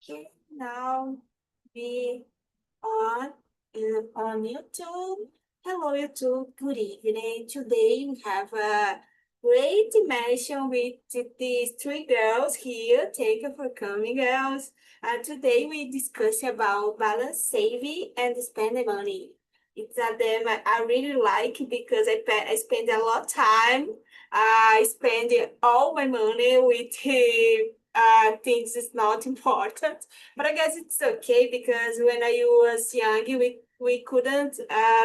Okay, now we are on YouTube. Hello, YouTube. Good evening. Today we have a great immersion with these three girls here. Thank you for coming, girls. Today we discuss about balance saving and spending money. It's a them I really like because I spend a lot of time. I spend all my money with things is not important. But I guess it's okay because when I was young, we couldn't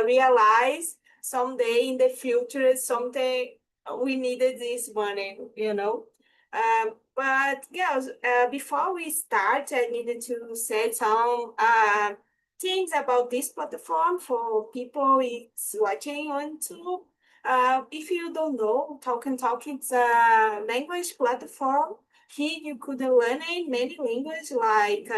realize someday in the future something we needed this money, you know. But girls, before we start, I needed to say some things about this platform for people it's watching on YouTube. If you don't know, Talk and Talk, it's a language platform. Here you could learn in many languages like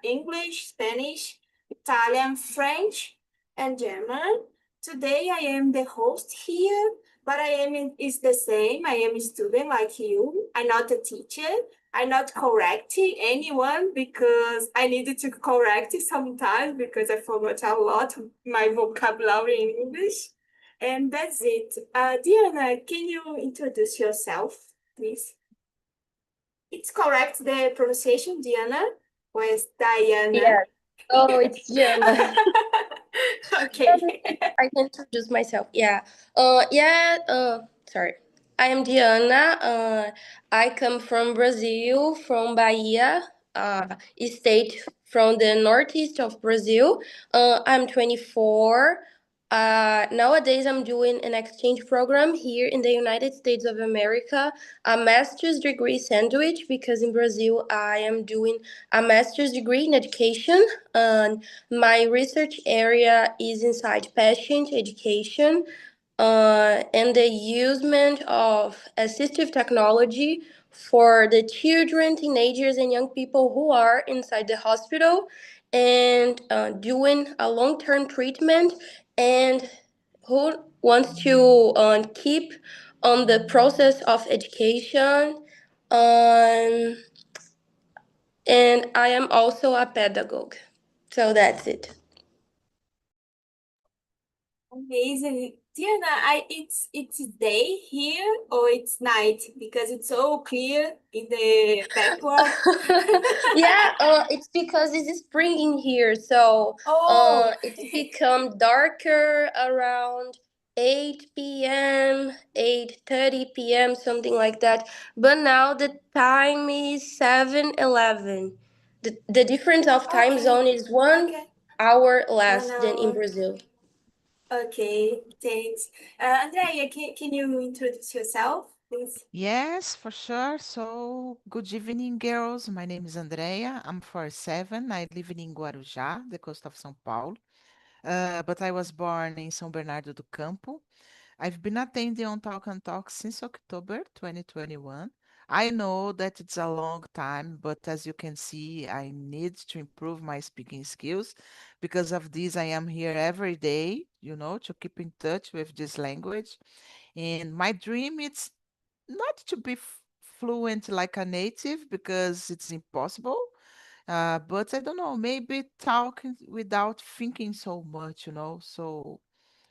English, Spanish, Italian, French, and German. Today I am the host here, but is the same. I am a student like you. I'm not a teacher. I'm not correcting anyone because I needed to correct it sometimes because I forgot a lot of my vocabulary in English. And that's it. Diana, can you introduce yourself, please? It's correct, the pronunciation, Diana, or is Diana? Yeah. Oh, it's Diana. Okay. I can introduce myself. Yeah. Sorry. I am Diana. I come from Brazil, from Bahia, state from the northeast of Brazil. I'm 24. Nowadays, I'm doing an exchange program here in the United States of America, a master's degree sandwich, because in Brazil, I am doing a master's degree in education. My research area is inside patient education and the usement of assistive technology for the children, teenagers, and young people who are inside the hospital and doing a long-term treatment and who wants to keep on the process of education. Um, and I am also a pedagogue. So that's it. Amazing. Diana, it's day here or it's night because it's so clear in the background. Yeah, it's because it's spring in here, so Oh, it's become darker around 8 p.m., 8:30 p.m., something like that. But now the time is 7:11. The difference of time okay. zone is 1 hour less 1 than in hour. Brazil. Okay, thanks. Andrea, can you introduce yourself, please? Yes, for sure. So, good evening, girls. My name is Andrea. I'm 47. I live in Guarujá, the coast of São Paulo. But I was born in São Bernardo do Campo. I've been attending on Talk and Talk since October 2021. I know that it's a long time, but as you can see, I need to improve my speaking skills. Because of this, I am here every day, to keep in touch with this language. And my dream is not to be fluent like a native because it's impossible. But I don't know, maybe talking without thinking so much, so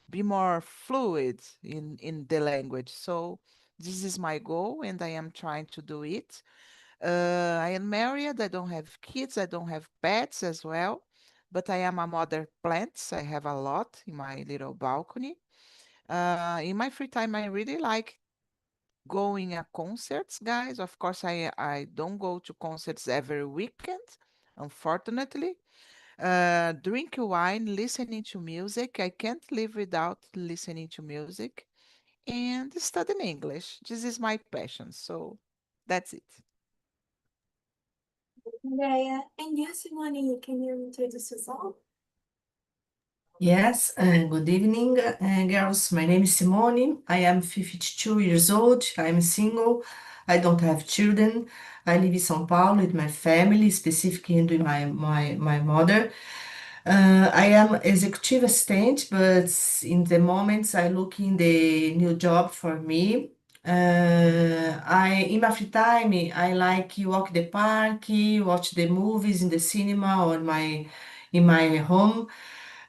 be more fluid in the language. So this is my goal, and I am trying to do it. I am married. I don't have kids. I don't have pets as well, but I am a mother plants. I have a lot in my little balcony. In my free time, I really like going at concerts, guys. Of course, I don't go to concerts every weekend, unfortunately. Drink wine, listening to music. I can't live without listening to music and studying English. This is my passion. So that's it. Andrea, and you, Simone, can you introduce yourself? Yes, good evening, girls. My name is Simone. I am 52 years old. I'm single. I don't have children. I live in São Paulo with my family, specifically with my mother. I am executive assistant, but in the moments I look in the new job for me. In my free time, I like walk the park, watch the movies in the cinema or in my home.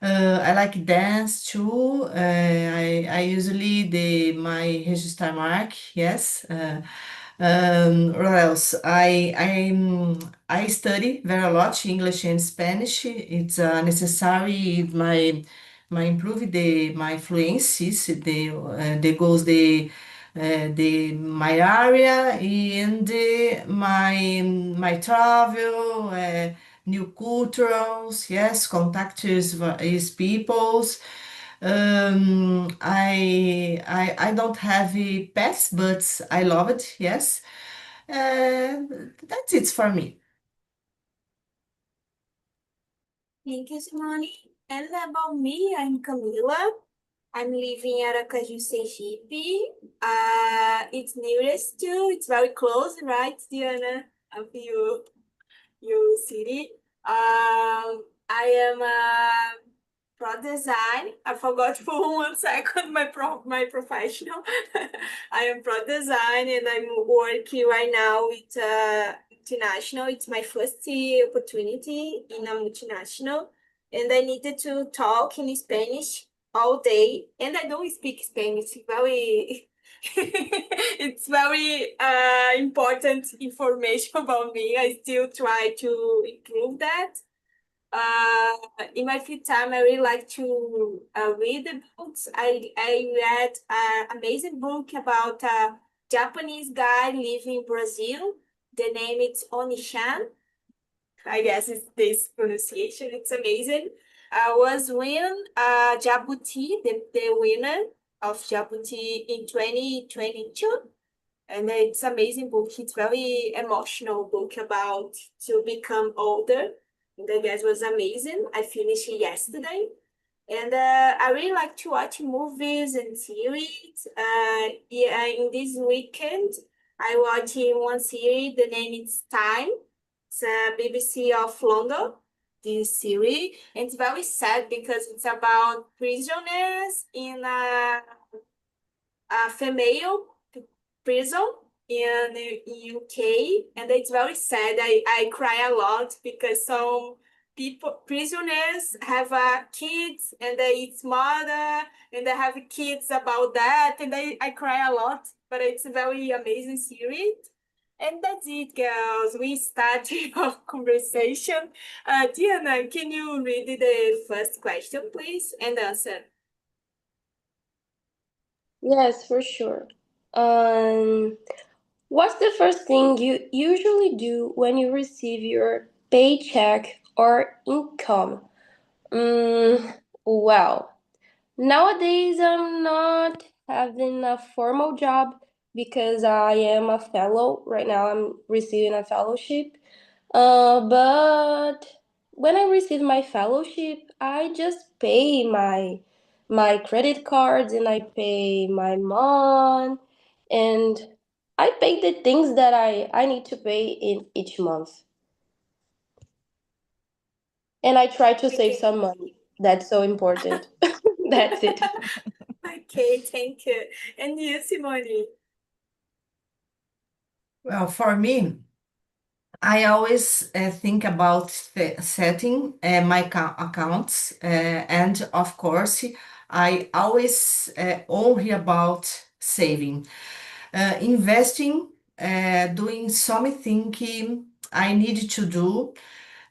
I like dance too. I usually my register mark, yes. What else? I study very a lot English and Spanish. It's necessary my improve my fluencies. The goes the my area and my travel. New cultures, yes, contact is peoples. I don't have a pets, but I love it, yes. Uh, that's it for me. Thank you, Simone. And about me, I'm Camila. I'm living at Aracaju, Sergipe. It's nearest to, it's very close, right, Diana, of your city. I am a pro design. I forgot for 1 second my professional. I am pro design and I'm working right now with multinational. It's my first opportunity in a multinational, and I needed to talk in Spanish all day, and I don't speak Spanish. Very, it's very important information about me. I still try to improve that. Uh, in my free time, I really like to read the books. I read an amazing book about a Japanese guy living in Brazil. The name is Onishan. I guess it's this pronunciation. It's amazing. I was win Jabuti, the winner of Jabuti in 2022. And it's amazing book. It's very emotional book about to become older. And I guess was amazing. I finished it yesterday. And I really like to watch movies and series. Yeah, in this weekend, I watched one series. The name is Time. It's a BBC of London. This series, and it's very sad because it's about prisoners in a female prison in UK, and it's very sad. I cry a lot because some people prisoners have kids and it's mother and they have kids about that, and I cry a lot. But it's a very amazing series. And that's it, girls. We start our conversation. Diana, can you read the first question, please, and answer? Yes, for sure. Um, what's the first thing you usually do when you receive your paycheck or income? Well, nowadays I'm not having a formal job because I am a fellow. Right now I'm receiving a fellowship. But when I receive my fellowship, I just pay my credit cards and I pay my mom and I pay the things that I need to pay in each month. And I try to save Okay. some money. That's so important. That's it. Okay, thank you. And you, Simone? Well, for me, I always think about setting my accounts, and of course, I always worry about saving, investing, doing something I need to do,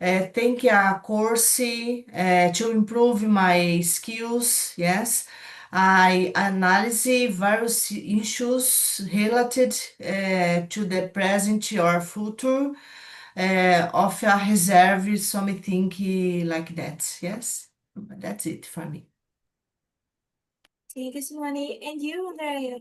take a course to improve my skills. Yes, I analyze various issues related to the present or future of a reserve, something like that. Yes, that's it for me. Thank you, Simone. And you, Andrea?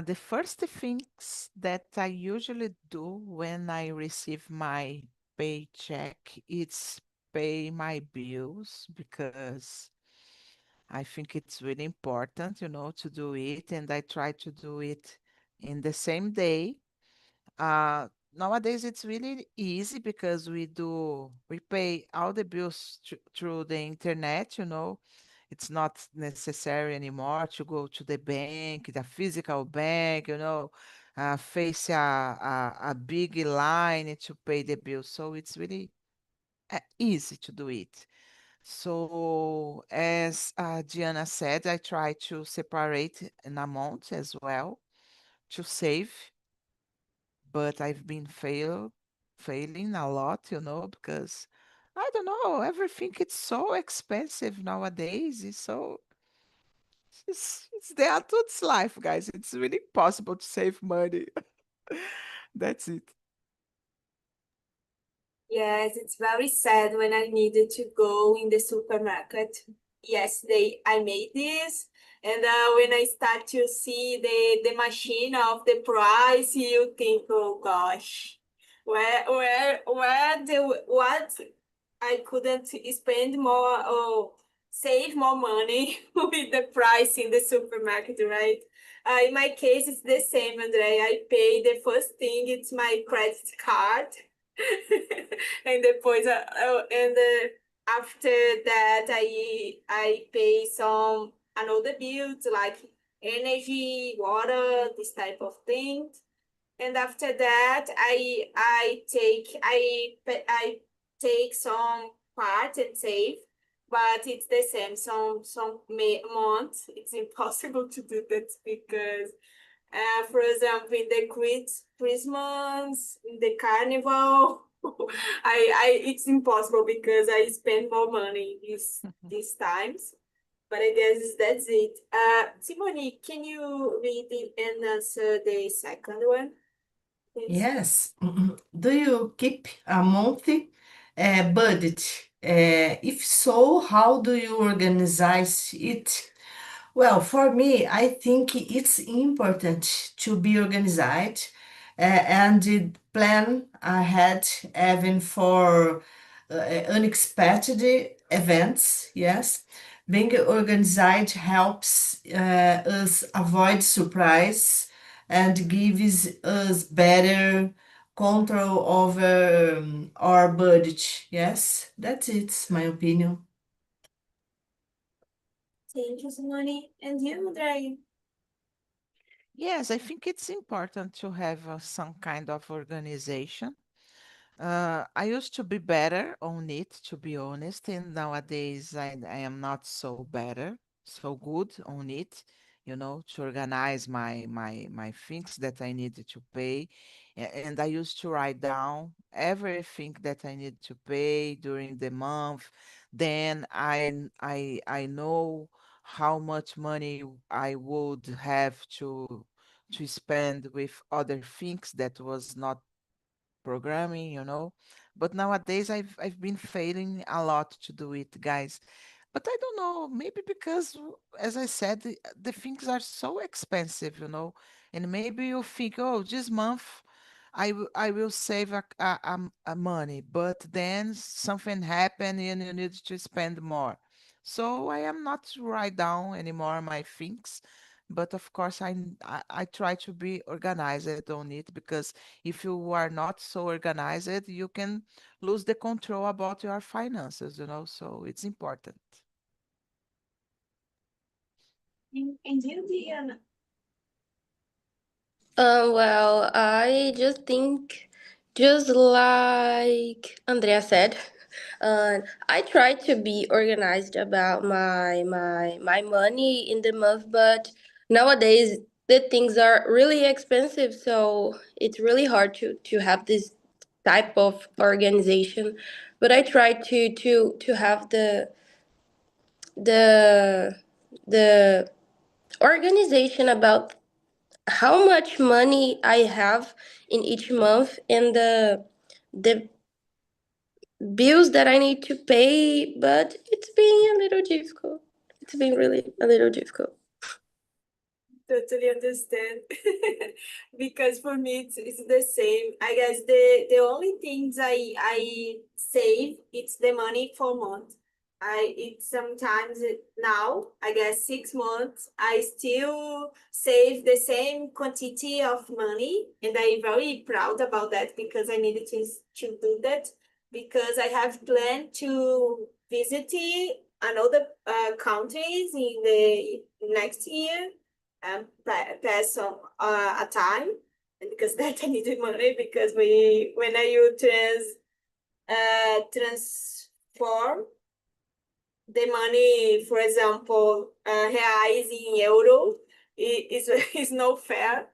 The first things that I usually do when I receive my paycheck is pay my bills because I think it's really important, to do it, and I try to do it in the same day. Nowadays it's really easy because we pay all the bills through the internet, it's not necessary anymore to go to the bank, the physical bank, face a big line to pay the bill. So it's really easy to do it. So as Diana said, I try to separate an amount as well to save, but I've been failing a lot, because I don't know, everything it's so expensive nowadays. It's the adult's life, guys. It's really possible to save money. That's it. Yes, it's very sad when I needed to go in the supermarket. Yesterday I made this, and when I start to see the machine of the price, you think, oh gosh, where the what I couldn't spend more or save more money with the price in the supermarket, right? In my case, it's the same, Andre. I pay the first thing, it's my credit card. And depois, after that, I pay some another bills like energy, water, this type of thing. And after that, I take some part and save, but it's the same. Months it's impossible to do that because, for example, in the Christmas, in the carnival, it's impossible because I spend more money these times. But I guess that's it. Simone, can you read it and answer the second one, please? Yes. Do you keep a monthly budget? If so, how do you organize it? Well, for me, I think it's important to be organized and plan ahead, even for unexpected events. Yes, being organized helps us avoid surprise and gives us better control over our budget. Yes, that's it, my opinion. Thank you, Simone. And you, Andre? Yes, I think it's important to have some kind of organization. I used to be better on it, to be honest, and nowadays I am not so good on it, to organize my things that I needed to pay. And I used to write down everything that I need to pay during the month. Then I know how much money I would have to spend with other things that was not programming. But nowadays I've been failing a lot to do it, guys. But I don't know, maybe because, as I said, the things are so expensive. And maybe you think, oh, this month I will save a money, but then something happened and you need to spend more. So I am not to write down anymore my things. But of course, I try to be organized on it, because if you are not so organized, you can lose the control about your finances. So it's important. And you, Diana? Well, I just think, just like Andrea said, I try to be organized about my money in the month, but nowadays the things are really expensive, so it's really hard to have this type of organization. But I try to have the the organization about how much money I have in each month and the bills that I need to pay, but it's being a little difficult. It's been really a little difficult. Totally understand. Because for me it's the same. I guess the only things I save it's the money for month. Now, I guess 6 months, I still save the same quantity of money, and I'm very proud about that because I needed to do that because I have planned to visit another countries in the next year and pass some a time, and because that I needed money because we when I transform the money, for example, reais in euro, is no fair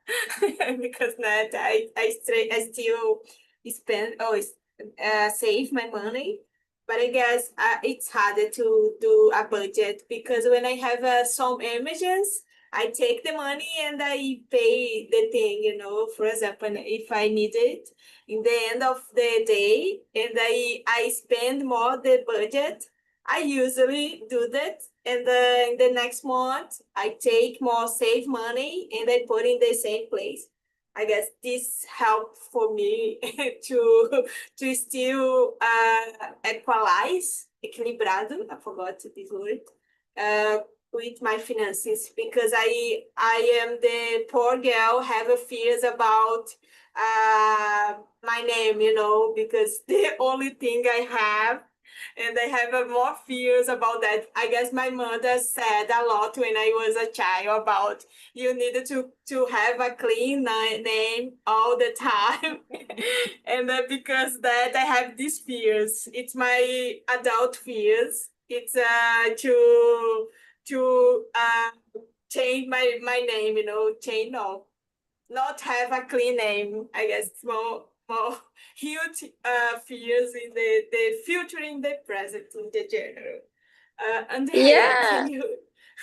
because that I still spend save my money. But I guess it's harder to do a budget because when I have some emergency, I take the money and I pay the thing, you know. For example, if I need it in the end of the day and I spend more the budget, I usually do that. And in the next month, I take more save money and I put in the same place. I guess this helped for me to still equalize, equilibrado, I forgot this word, uh, with my finances because I am the poor girl, have a fears about my name, you know, because the only thing I have and I have more fears about that. I guess my mother said a lot when I was a child about you needed to have a clean name all the time, and because that I have these fears. It's my adult fears. It's to change my name. You know, change no not have a clean name. I guess it's more huge fears in the future, in the present, in the general. Andrea, Yeah. can you?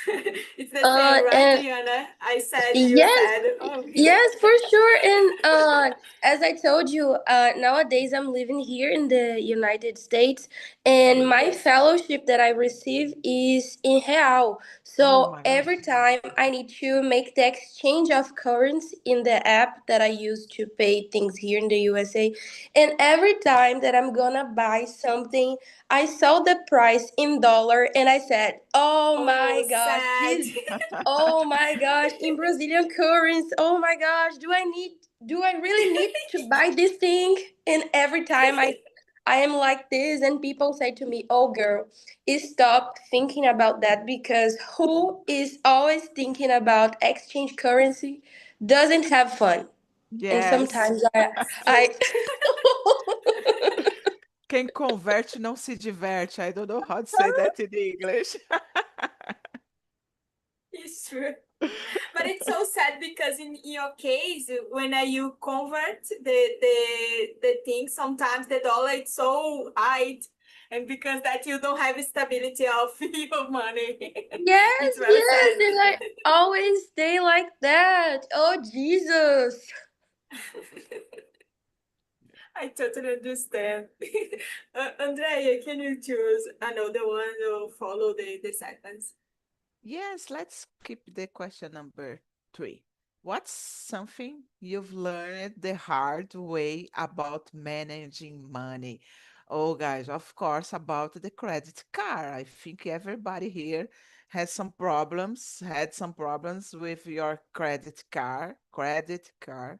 It's the same, right, And Diana? I said you yes, said. Oh. yes, for sure. And as I told you, nowadays I'm living here in the United States, and my Yes. fellowship that I receive is in real. Oh So my gosh. every time I need to make the exchange of currency in the app that I use to pay things here in the USA, and every time that I'm gonna buy something, I saw the price in dollar, and I said, "Oh Oh, my gosh, sad. this." Oh my gosh, in Brazilian currency. Oh my gosh, do I really need to buy this thing? And every time I am like this and people say to me, "Oh girl, stop thinking about that because who is always thinking about exchange currency doesn't have fun." And Yes. sometimes It's true. I Quem converte não se diverte. I don't know how to say that in English. It's true. But it's so sad because in your case, when you convert the thing, sometimes the dollar is so high, and because that you don't have stability of your money, Yes, it's very yes, sad. and I always stay like that. Oh Jesus. I totally understand. Andrea, can you choose another one or follow the sentence? Yes, let's keep the question number 3. What's something you've learned the hard way about managing money? Oh, guys, of course, about the credit card. I think everybody here had some problems with your credit card.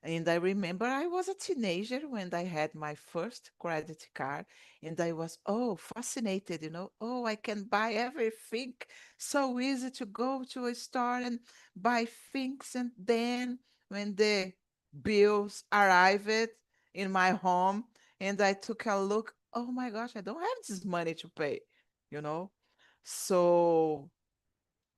And I remember I was a teenager when I had my first credit card, and I was, oh, fascinated, oh, I can buy everything. So easy to go to a store and buy things. And then when the bills arrived in my home and I took a look, oh my gosh, I don't have this money to pay, you know? So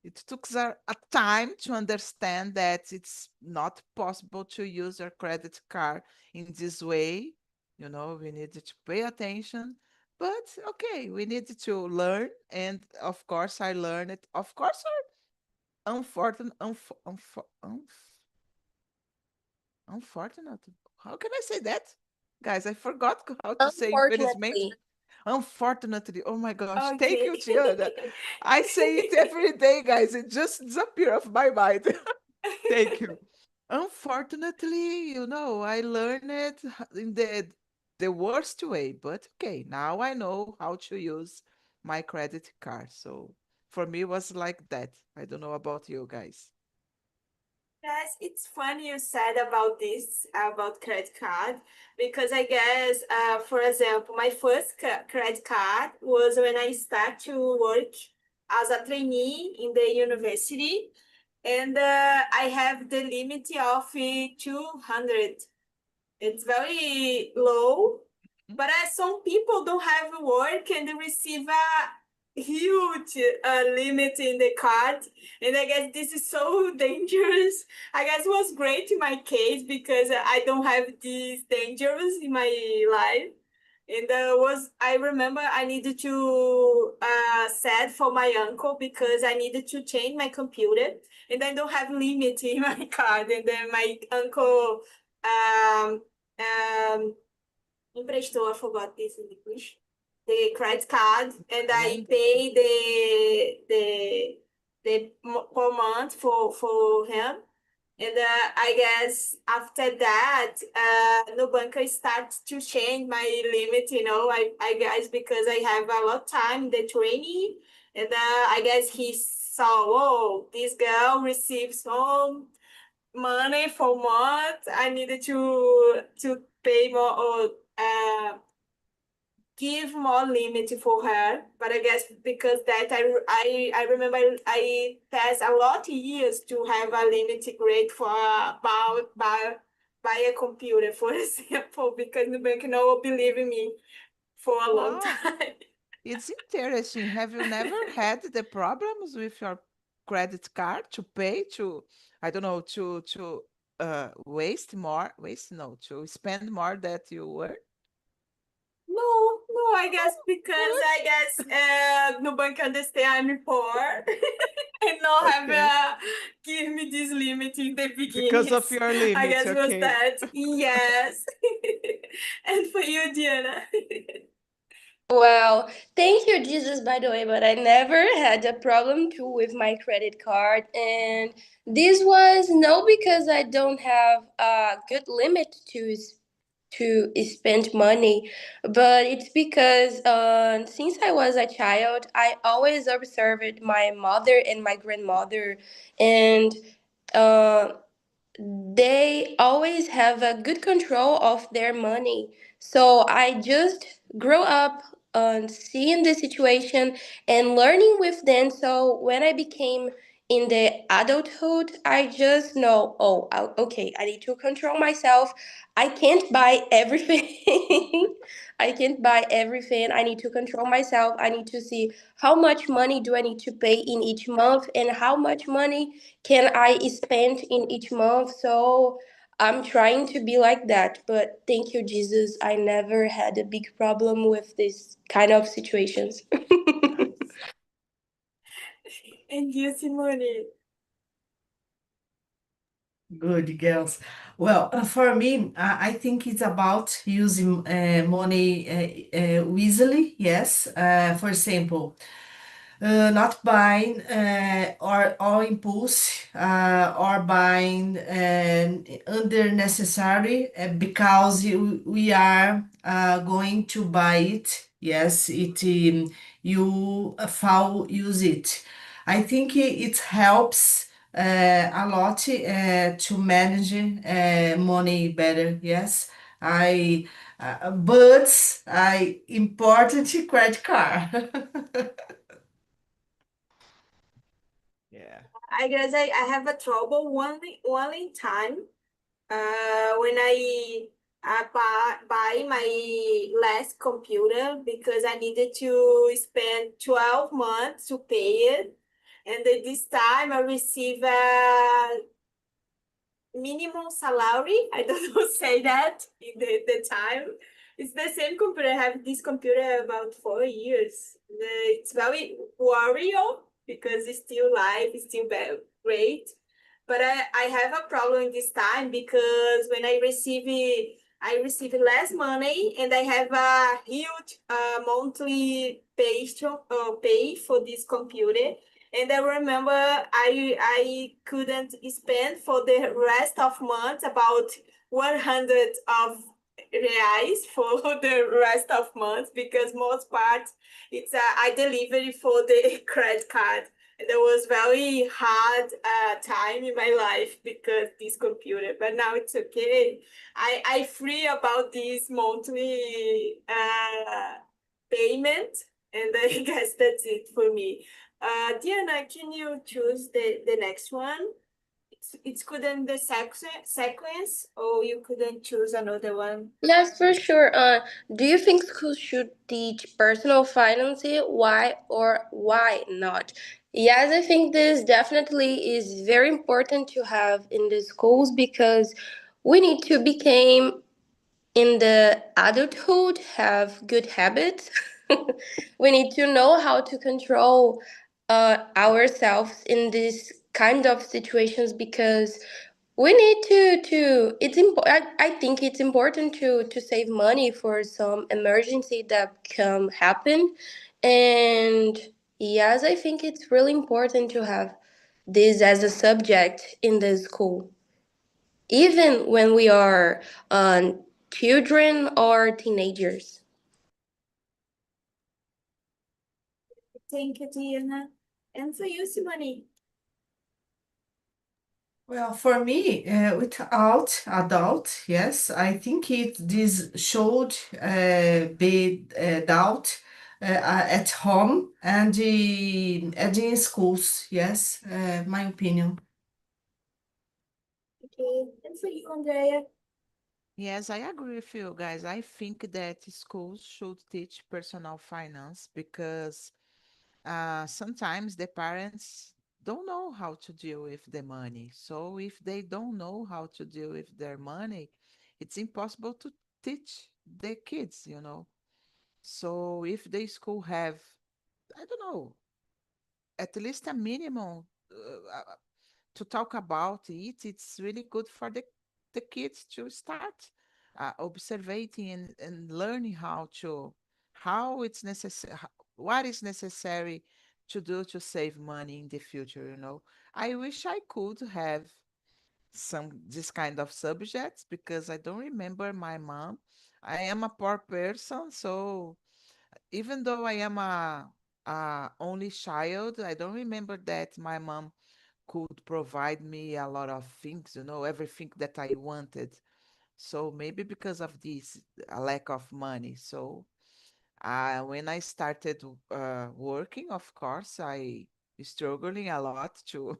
it took a time to understand that it's not possible to use your credit card in this way. We needed to pay attention. But okay, we needed to learn. And of course, I learned it. Of course, unfortunate, unfortunate. How can I say that? Guys, I forgot how to say infelizmente. Unfortunately. Unfortunately, oh my gosh. Thank Okay. you, Tiana. I say it every day, guys. It just disappear off my mind. Thank you. Unfortunately, I learned it in the worst way, but okay, now I know how to use my credit card. So for me, it was like that. I don't know about you guys. Yes, it's funny you said about this, about credit card, because I guess, for example, my first credit card was when I start to work as a trainee in the university, and I have the limit of 200. It's very low, but some people don't have work and they receive a huge limit in the card. And I guess this is so dangerous. I guess it was great in my case because I don't have these dangers in my life. And I remember I needed to set for my uncle because I needed to change my computer and I don't have limit in my card. And then my uncle um, emprestou, I forgot this in English, the credit card, and I Lend. pay per month for him. And I guess after that, Nubank starts to change my limit, I guess because I have a lot of time in the training. And I guess he saw, oh, this girl receives so money for month. I needed to pay more or give more limit for her. But I guess because that I remember I passed a lot of years to have a limit grade for buy a computer, for example, because the bank no believe in me for a long Wow, time. it's interesting. Have you never had the problems with your credit card to pay to, I don't know, to waste more, waste no, to spend more that you were? No, no, I guess because What? I guess Nubank understand I'm poor and not have Okay. give me this limit in the Because beginning. of your I limits, guess was okay. that. Yes. And for you, Diana. Well, thank you, Jesus, by the way, but I never had a problem too with my credit card. And this was no because I don't have a good limit to spend money, but it's because since I was a child, I always observed my mother and my grandmother, and uh, they always have a good control of their money. So I just grew up seeing the situation and learning with them. So when I became in the adulthood, I just know, oh, okay, I need to control myself. I can't buy everything. I can't buy everything. I need to control myself. I need to see how much money do I need to pay in each month and how much money can I spend in each month. So I'm trying to be like that. But thank you, Jesus. I never had a big problem with this kind of situations. Nice. And you, Simone. Good girls. Well, for me, I think it's about using money wisely. Yes. For example, not buying or impulse or buying unnecessary because we are going to buy it. Yes, you foul use it. I think it helps a lot to manage money better. Yes, but I important credit card. Yeah. I guess I have a trouble one time when I buy my last computer because I needed to spend 12 months to pay it. And at this time, I receive a minimum salary. I don't know say that in the time. It's the same computer. I have this computer about 4 years. It's very worrying because it's still live, it's still great. But I have a problem in this time because when I receive less money and I have a huge monthly pay for this computer. And I remember I couldn't spend for the rest of month about 100 of reais for the rest of month because most part it's I delivery for the credit card. There was very hard time in my life because this computer, but now it's okay. I free about this monthly payment, and I guess that's it for me. Diana, can you choose the next one? It's couldn't the sequence, or you couldn't choose another one? Yes, for sure. Do you think schools should teach personal finance? Why or why not? Yes, I think this definitely is very important to have in the schools because we need to become in the adulthood have good habits. We need to know how to control ourselves in this kind of situations because we need to I think it's important to save money for some emergency that can happen. And yes, I think it's really important to have this as a subject in the school even when we are children or teenagers. Thank you, Diana. And for you, Simone? Well, for me, without adult, yes, I think this should be doubt at home and in schools. Yes, my opinion. Okay. And for you, Andrea? Yes, I agree with you guys. I think that schools should teach personal finance because sometimes the parents don't know how to deal with the money. So if they don't know how to deal with their money, it's impossible to teach the kids. So if the school have, I don't know, at least a minimum to talk about it, it's really good for the kids to start observing and learning how it's necessary, what is necessary to do to save money in the future. I wish I could have some this kind of subjects because I don't remember my mom. I am a poor person, so even though I am a only child, I don't remember that my mom could provide me a lot of things, everything that I wanted. So maybe because of this a lack of money. So when I started working, of course, I struggling a lot to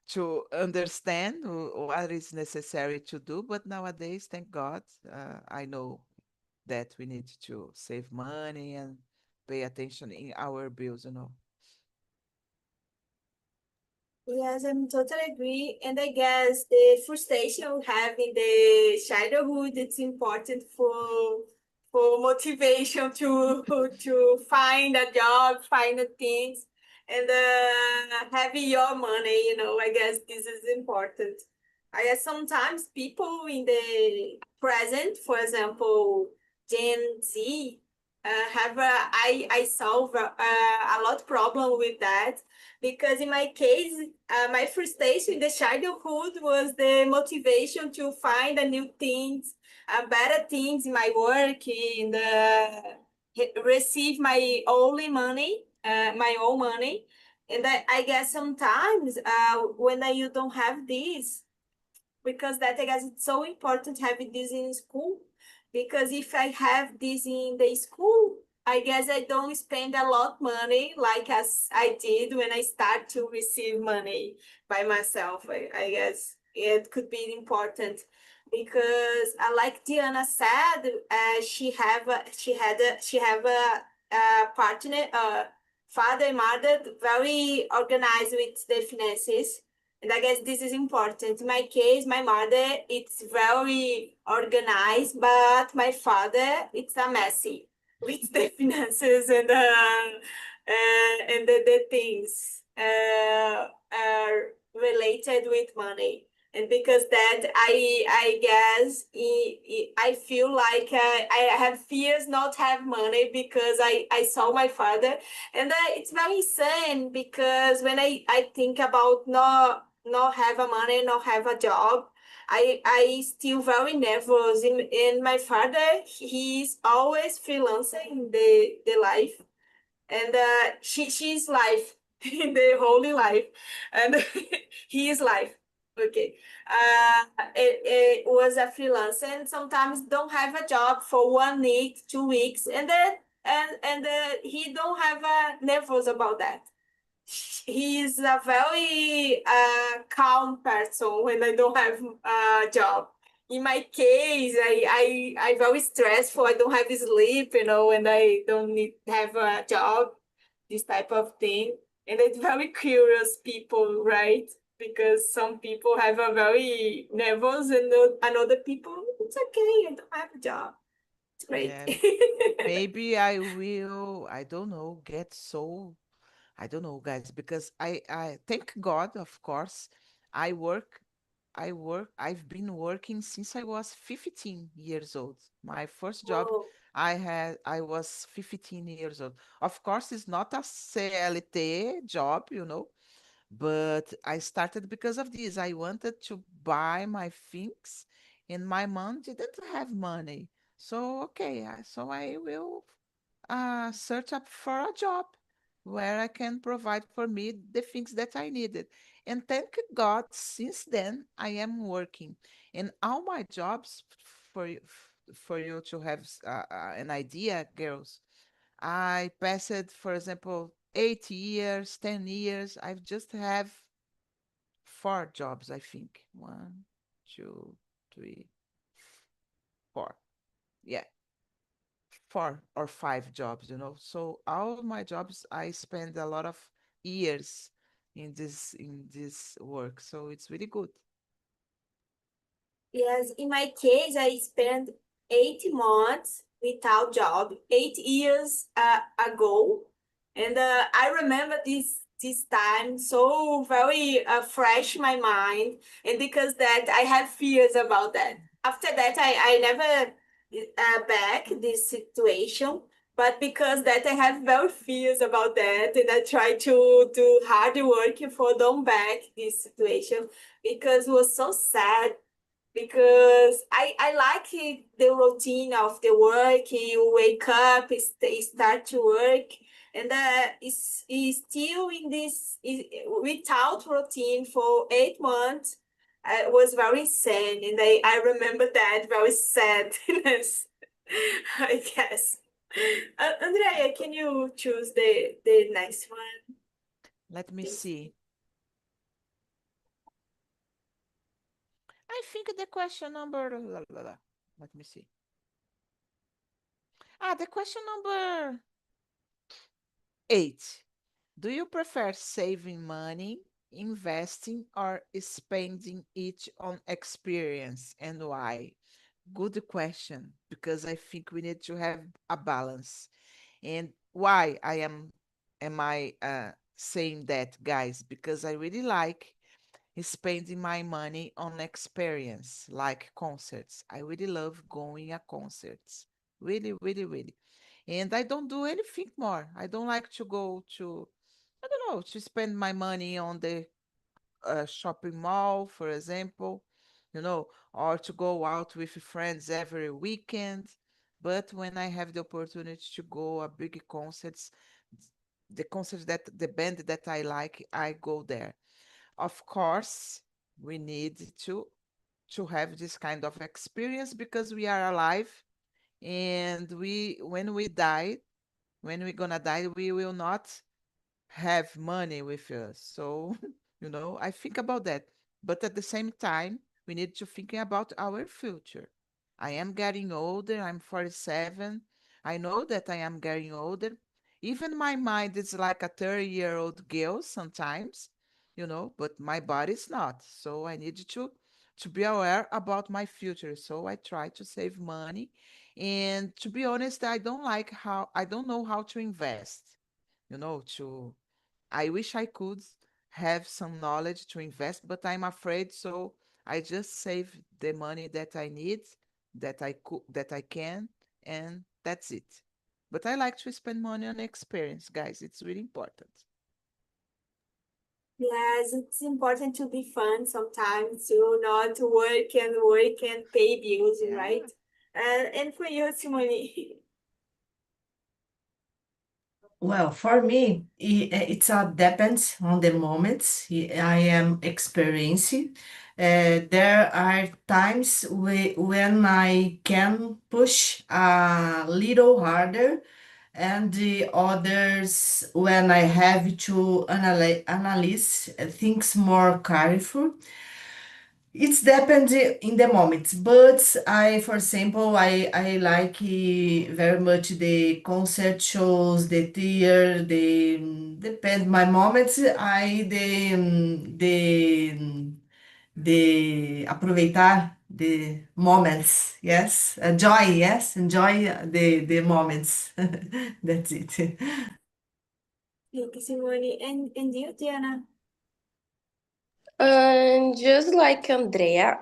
to understand what is necessary to do. But nowadays, thank God, I know that we need to save money and pay attention in our bills. Yes, I'm totally agree. And I guess the frustration we have in the childhood, it's important for motivation to find a job, find the things, and having your money, I guess this is important. I guess sometimes people in the present, for example, Gen Z, have I solve a lot problem with that because in my case, my frustration in the childhood was the motivation to find a new things, better things in my work, and receive my own money. And I guess sometimes when you don't have this, because that I guess it's so important having this in school. Because if I have this in the school, I guess I don't spend a lot money like as I did when I start to receive money by myself. I guess it could be important because like Diana said, she have a partner, father and mother very organized with the finances, and I guess this is important. In my case, my mother, it's very organized, but my father, it's a messy with the finances and the things related with money. And because that, I guess I feel like I have fears not have money because I saw my father, and it's very insane because when I think about not have a money, not have a job. I still very nervous. In my father, he's always freelancing the life, and she's life. in the whole life, and his life. Okay. It was a freelancer and sometimes don't have a job for 1 week, 2 weeks, and then he don't have nervous about that. He is a very calm person when I don't have a job. In my case, I very stressful. I don't have sleep, and I don't need have a job, this type of thing. And it's very curious people, right? Because some people have a very nervous and another people, it's okay, I don't have a job. It's great. Yeah, maybe I will, I don't know, get so, I don't know, guys, because I thank God, of course, I work, I've been working since I was 15 years old. My first job Oh, I was 15 years old. Of course, it's not a CLT job, but I started because of this. I wanted to buy my things, and my mom didn't have money. So, okay, so I will search up for a job where I can provide for me the things that I needed. And thank God, since then, I am working. And all my jobs, for you to have an idea, girls, I passed, for example, 8 years, 10 years. I've just have 4 jobs, I think. One, two, three, four. Yeah, 4 or 5 jobs. So all my jobs, I spend a lot of years in this work. So it's really good. yes, in my case, I spent 8 months without job, 8 years ago, and I remember this time so very fresh my mind, and because that I have fears about that. After that, I never back this situation, but because that I have very fears about that, and I try to do hard work for don't back this situation because it was so sad because I like the routine of the work. You wake up, start to work, and is still in this without routine for 8 months. I was very sad, and I remember that very sadness. I guess. Andrea, can you choose the next one, Let me please? see. I think the question number, let me see. The question number 8. Do you prefer saving money, investing, or spending it on experience, and why? Good question, because I think we need to have a balance. And why am I saying that, guys? Because I really like spending my money on experience, like concerts. I really love going to concerts. Really, really, really. And I don't do anything more. I don't like to go to, I don't know, to spend my money on the shopping mall, for example, or to go out with friends every weekend. But when I have the opportunity to go a big concerts, the concerts that the band that I like, I go there. Of course, we need to have this kind of experience because we are alive, and we when we die, when we're gonna die, we will not have money with us. So, I think about that. But at the same time, we need to think about our future. I am getting older. I'm 47. I know that I am getting older. Even my mind is like a 30-year-old girl sometimes, but my body's not. So I need to be aware about my future. So I try to save money. And to be honest, I don't know how to invest, to I wish I could have some knowledge to invest, but I'm afraid, so I just save the money that I need, that I can, and that's it. But I like to spend money on experience, guys. It's really important. Yes, it's important to be fun sometimes, to not work and pay bills, Yeah. right? And for you, Simone. Well, for me, it's a depends on the moments I am experiencing. There are times when I can push a little harder, and the others when I have to analyze things more careful. It's depends in the moments, but for example, I like very much the concert shows, the theater, depend my moments. The aproveitar the moments, yes, joy, yes, enjoy the moments. That's it. Thank you, Simone. And you, Diana? Just like Andrea,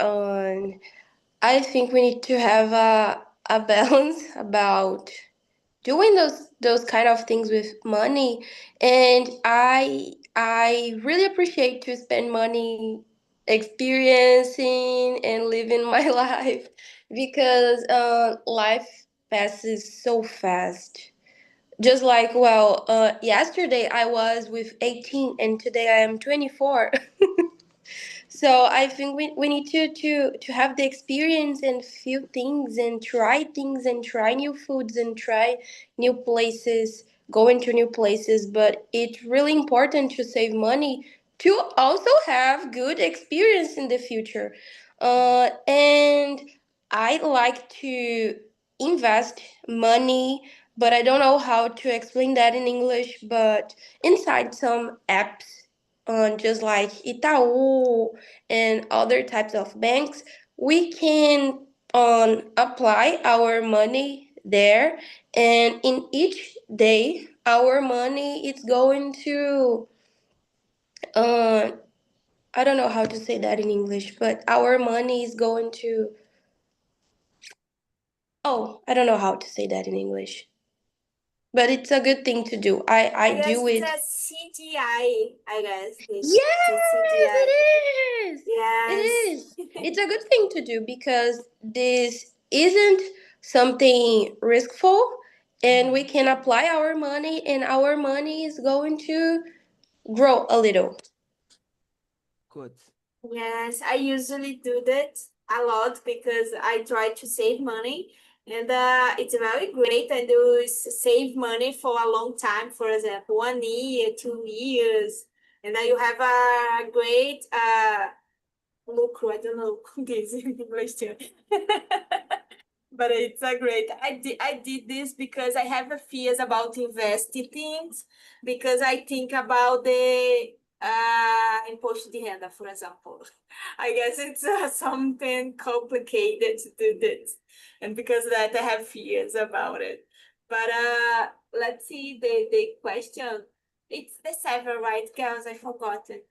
I think we need to have a balance about doing those kind of things with money, and I really appreciate to spend money experiencing and living my life because life passes so fast. Just like, well, yesterday I was with 18 and today I am 24. So I think we need to have the experience and feel things and try new foods and try new places, go into new places. But it's really important to save money to also have good experience in the future. And I like to invest money, but I don't know how to explain that in English. But inside some apps, just like Itaú and other types of banks, we can apply our money there, and in each day, our money is going to uh, I don't know how to say that in English, but our money is going to I don't know how to say that in English, but it's a good thing to do. I I guess do it's it. a CGI, I guess. It's a Yes, CGI. it is. It Yes. is. It's a good thing to do because this isn't something riskful, and we can apply our money, and our money is going to grow a little. Good. Yes, I usually do that a lot because I try to save money, and it's very great. I do save money for a long time, for example, 1 year, 2 years, and then you have a great lucro. I don't know this in English too. But it's a great. I did this because I have a fears about investing things because I think about the imposto de renda, for example. I guess it's something complicated to do this, and because of that I have fears about it. But let's see the question. It's the seven, right, girls? I forgot it.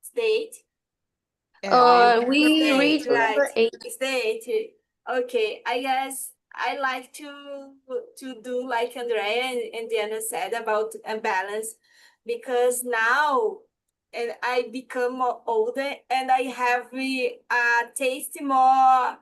It's the eight. We Eight, read right. number 8. It's the eight. Okay, I guess I like to do like Andrea and Diana said about a balance because now and I become more older and I have a taste more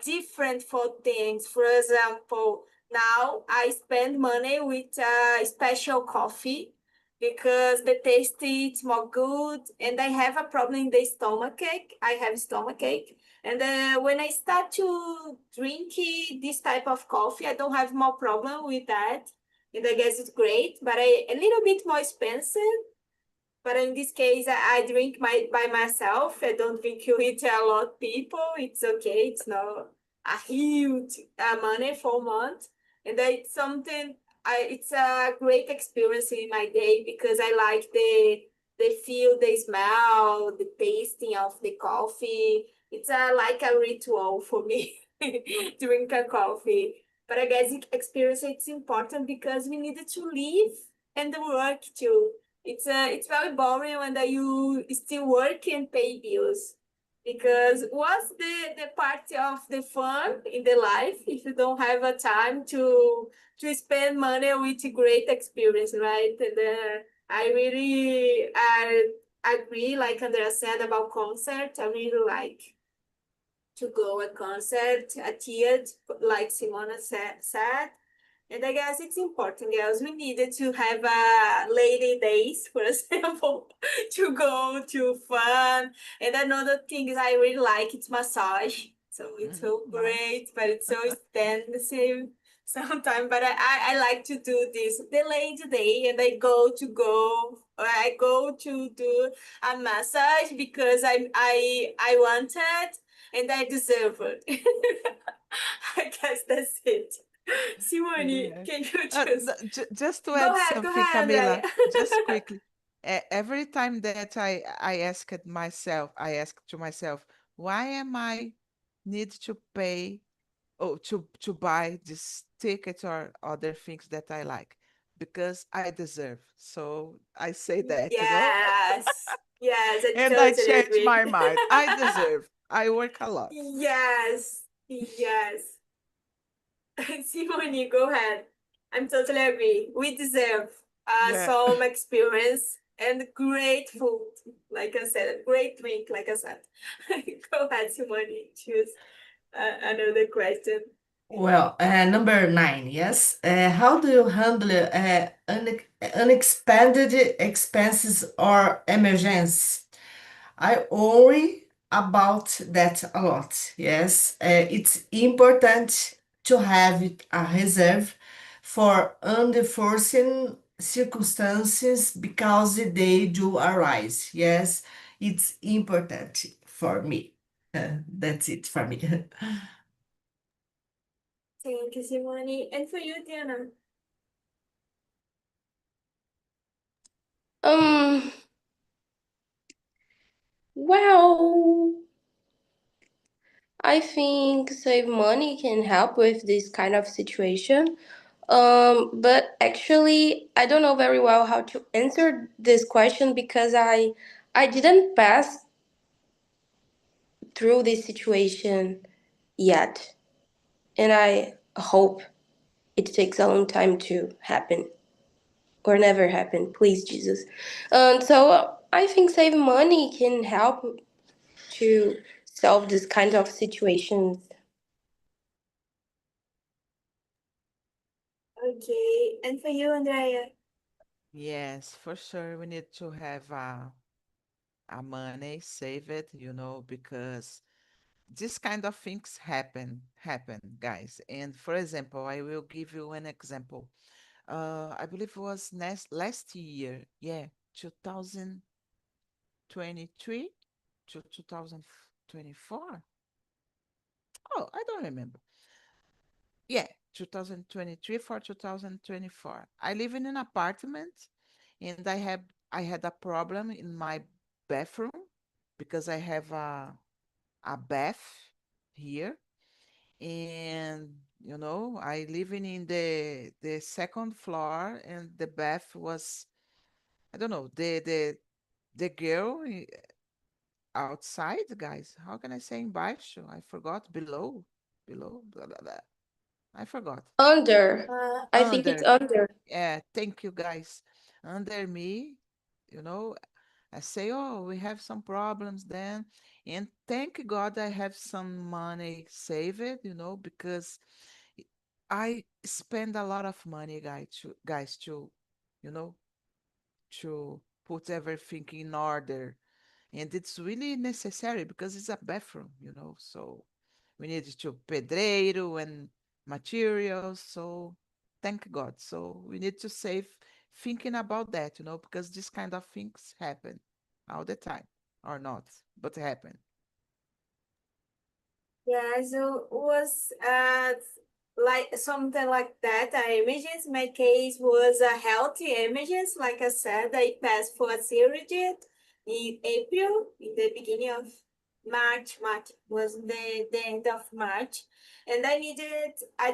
different for things. For example, now I spend money with special coffee because the taste is more good and I have a problem in the stomach ache. I have stomach ache. And when I start to drink this type of coffee, I don't have more problem with that. And I guess it's great, but a little bit more expensive. But in this case, I drink by myself. I don't drink with a lot of people. It's okay. It's not a huge money for a month. And it's something, it's a great experience in my day because I like the feel, the smell, the tasting of the coffee. It's like a ritual for me, drink a coffee. But I guess experience it's important because we needed to live and work too. It's very boring when that you still work and pay bills because what's the part of the fun in the life if you don't have a time to spend money with great experience, right? And I really agree, like Andrea said about concert. I really like to go a concert, a theater, like Simona said. And I guess it's important, girls. We needed to have lady days, for example, to go to fun. And another thing is I really like it's massage. So it's so Nice. great, but it's so expensive sometimes. But I like to do this the lady day, and I go to do a massage because I wanted and I deserve it. I guess that's it. Simone, Yeah. can you just Just to go add ahead? Go something, ahead, Andrea. Camila, just quickly. Every time that I ask to myself, why am I need to pay or to buy this ticket or other things that I like? Because I deserve. So I say that. Yes, yes, I And I totally change agree. my mind. I deserve. I work a lot. Yes, yes. Simone, go ahead. I'm totally agree. We deserve Yeah. some experience and great food, like I said, great drink, like I said. Go ahead, Simone. Choose another question. Well, number 9, yes. How do you handle unexpected expenses or emergencies? I worry about that a lot. Yes, it's important to have a reserve for unforeseen circumstances because they do arise. Yes, it's important for me. That's it for me. Thank you, Simone. And for you, Diana. Um, well, I think save money can help with this kind of situation. But actually, I don't know very well how to answer this question because I didn't pass through this situation yet, and I hope it takes a long time to happen or never happen. Please, Jesus. So I think save money can help to solve this kind of situations. Okay. And for you, Andrea. Yes, for sure. We need to have a money, save it, because this kind of things happen, guys. And for example, I will give you an example. I believe it was last year, yeah, 2023 to 2024. Oh, I don't remember. Yeah, 2023 for 2024. I live in an apartment and I had a problem in my bathroom because I have a bath here and I living in the second floor and the bath was I don't know the girl outside, guys, how can I say embaixo? I forgot. Below blah blah blah, I forgot. Under, I think it's Under. under. Yeah, thank you, guys. Under me, you know, I say, oh, we have some problems then. And thank God I have some money saved, because I spend a lot of money, guys, you know, to put everything in order. And it's really necessary because it's a bathroom. So we need to pedreiro and materials. So thank God. So we need to save thinking about that, because this kind of things happen all the time or not, but happen. Yeah, so it was like something like that. Emergency. My case was a healthy emergency. Like I said, I passed for a surgery in April, in the beginning of March. March was the end of March. And I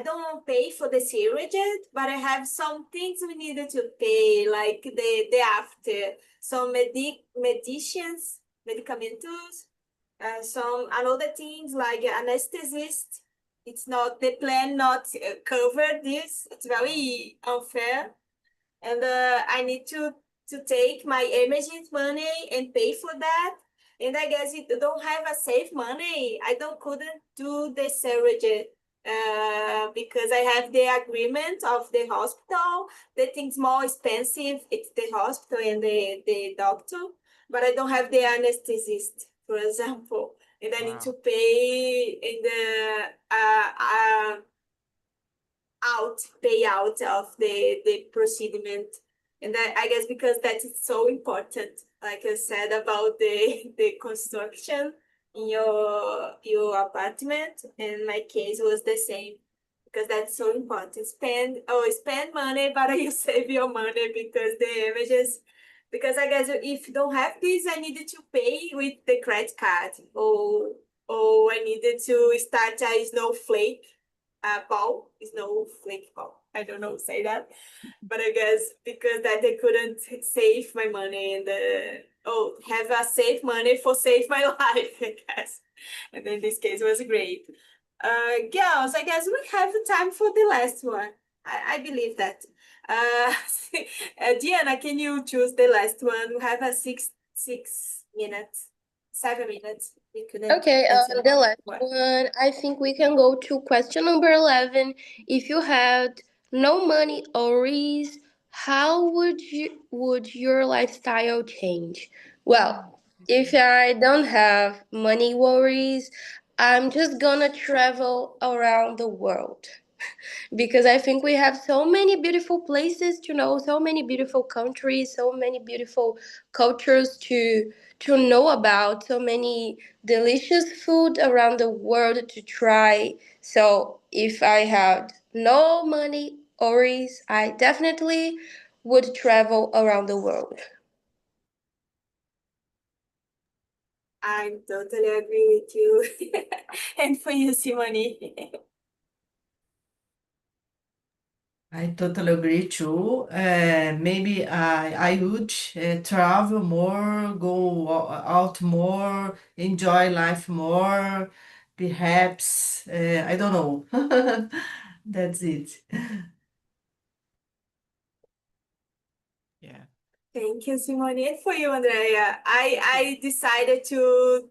don't pay for the surgery, but I have some things we needed to pay, like the after, some medicamentos, some another things like anesthetist. It's not the plan not cover this. It's Oh, very unfair, and I need to take my emergency money and pay for that. And I guess if you don't have a safe money, I don't couldn't do the surgery. because I have the agreement of the hospital. The thing's more expensive. It's the hospital and the doctor, but I don't have the anesthetist, for example, and I need to Wow. pay in the payout of the procediment. And I guess because that is so important, like I said about the construction in your apartment, and my case was the same because that's so important. Spend money, but you save your money because the images. Because I guess if you don't have this, I needed to pay with the credit card, or I needed to start a snowflake ball, snowflake ball. I don't know say that, but I guess because that they couldn't save my money and have a save money for save my life, I guess. And in this case was great. Girls, I guess we have time for the last one. I believe that. Uh, Diana, can you choose the last one? We have a 6 minutes, 7 minutes. We couldn't Okay, answer the last one. one, I think we can go to question number 11. If you had no money or worries, how would your lifestyle change? Well, if I don't have money worries, I'm just gonna travel around the world because I think we have so many beautiful places to know, so many beautiful countries, so many beautiful cultures to know about, so many delicious food around the world to try. So if I had no money or worries, I definitely would travel around the world. I totally agree with you. And for you, Simone. I totally agree too. Maybe I would travel more, go out more, enjoy life more, perhaps. I don't know. That's it. Yeah. Thank you, Simone. And for you, Andrea, I decided to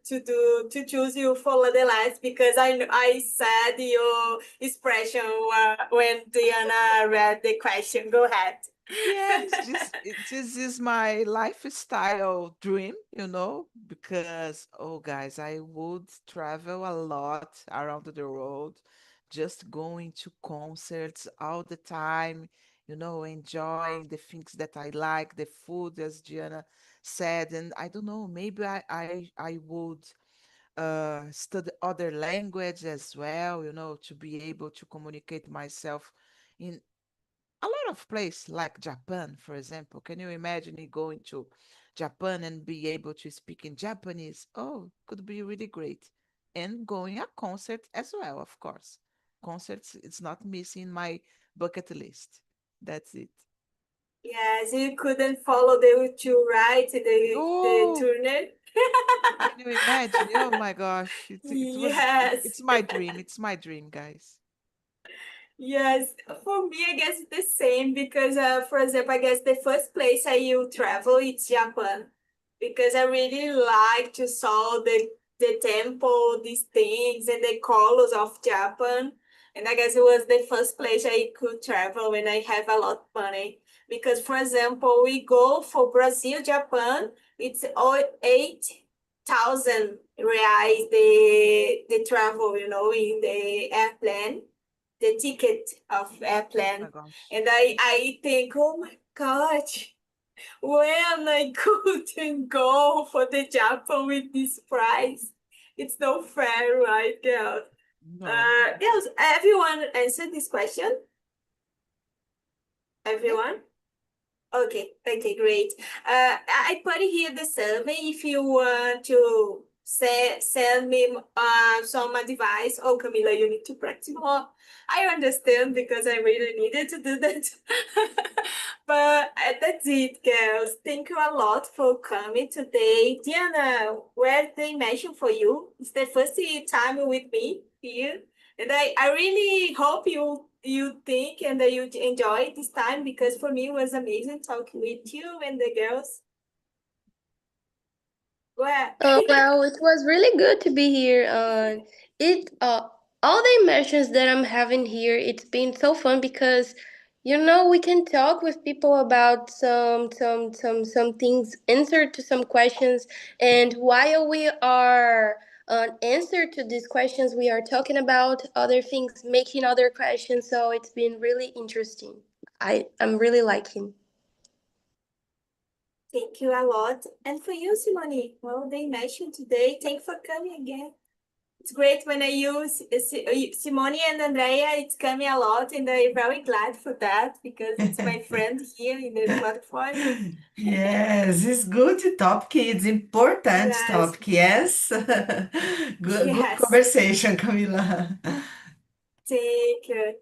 choose you for the last because I said your expression when Diana read the question. Go ahead. Yes, this is my lifestyle dream, because, oh, guys, I would travel a lot around the world, just going to concerts all the time, enjoying the things that I like, the food, as Gianna said. And I don't know, maybe I would study other language as well, to be able to communicate myself in a lot of places like Japan, for example. Can you imagine me going to Japan and be able to speak in Japanese? Oh, could be really great. And going a concert as well, of course. Concerts, it's not missing my bucket list. That's it. Yes, you couldn't follow the two right the Oh, turner. can you imagine? Oh my gosh, Yes. it's my dream. It's my dream, guys. Yes, for me, I guess it's the same because, for example, I guess the first place I will travel is Japan because I really like to saw the temple, these things, and the colors of Japan. And I guess it was the first place I could travel when I have a lot of money. Because, for example, we go for Brazil, Japan, it's all 8,000 reais the travel, in the airplane, the ticket of Oh airplane. my gosh. And I think, oh my God, when I couldn't go for the Japan with this price. It's no fair, right, girls? No. Girls, everyone answered this question? Yeah. Everyone? Okay, great. I put here the survey if you want to send me some advice. Oh, Camila, you need to practice more. I understand because I really needed to do that. But that's it, girls. Thank you a lot for coming today. Diana, where's the immersion for you? It's the first time with me here. And I really hope you think and that you enjoy this time because for me it was amazing talking with you and the girls. Well, Well, it was really good to be here. It all the immersions that I'm having here, it's been so fun because we can talk with people about some things, answer to some questions, and while we are answer to these questions, we are talking about other things, making other questions. So it's been really interesting. I'm really liking. Thank you a lot. And for you, Simone, well, they mentioned today. Thank you for coming again. It's great when I use Simone and Andrea. It's coming a lot, and I'm very glad for that because it's my friend here in the platform. Yes, it's good topic. It's important Yes, topic. Yes. Good yes. conversation, Camila. Take care.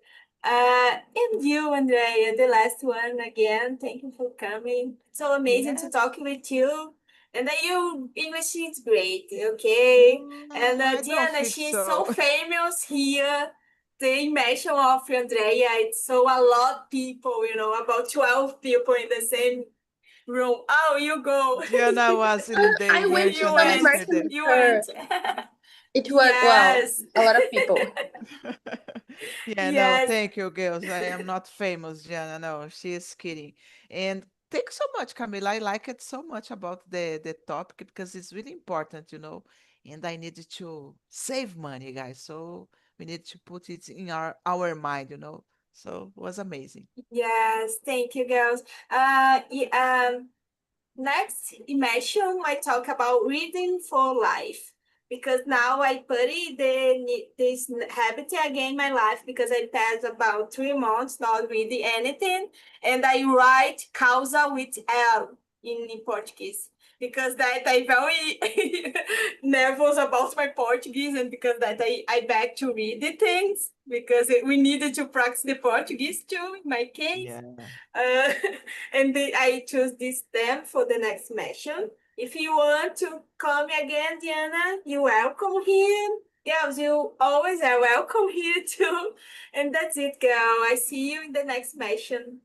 And you, Andrea, the last one again. Thank you for coming. So amazing to Yes. talk with you. And your English is great, okay? And I don't Diana, think she's so so. famous here. The immersion of Andrea, it's so a lot people, about 12 people in the same room. Oh, you go. Gianna was in the I went to You immersion some went. immersion yesterday. with You her. went. It was, well, Yes. a lot of people. Yeah, no, Yes. thank you, girls. I am not famous, Gianna. No, she is kidding. And thanks so much, Camila. I like it so much about the topic because it's really important, And I needed to save money, guys. So we need to put it in our mind. So it was amazing. Yes, thank you, girls. Next immersion, I talk about reading for life because now I put this habit again in my life because I passed about 3 months not reading anything, and I write causa with L in Portuguese because that I very nervous about my Portuguese and because that I back to read the things because we needed to practice the Portuguese too in my case. Yeah. Uh, and I choose this stem for the next mission. If you want to call me again, Diana, you're welcome here. Girls, you always are welcome here too. And that's it, girl. I see you in the next mission.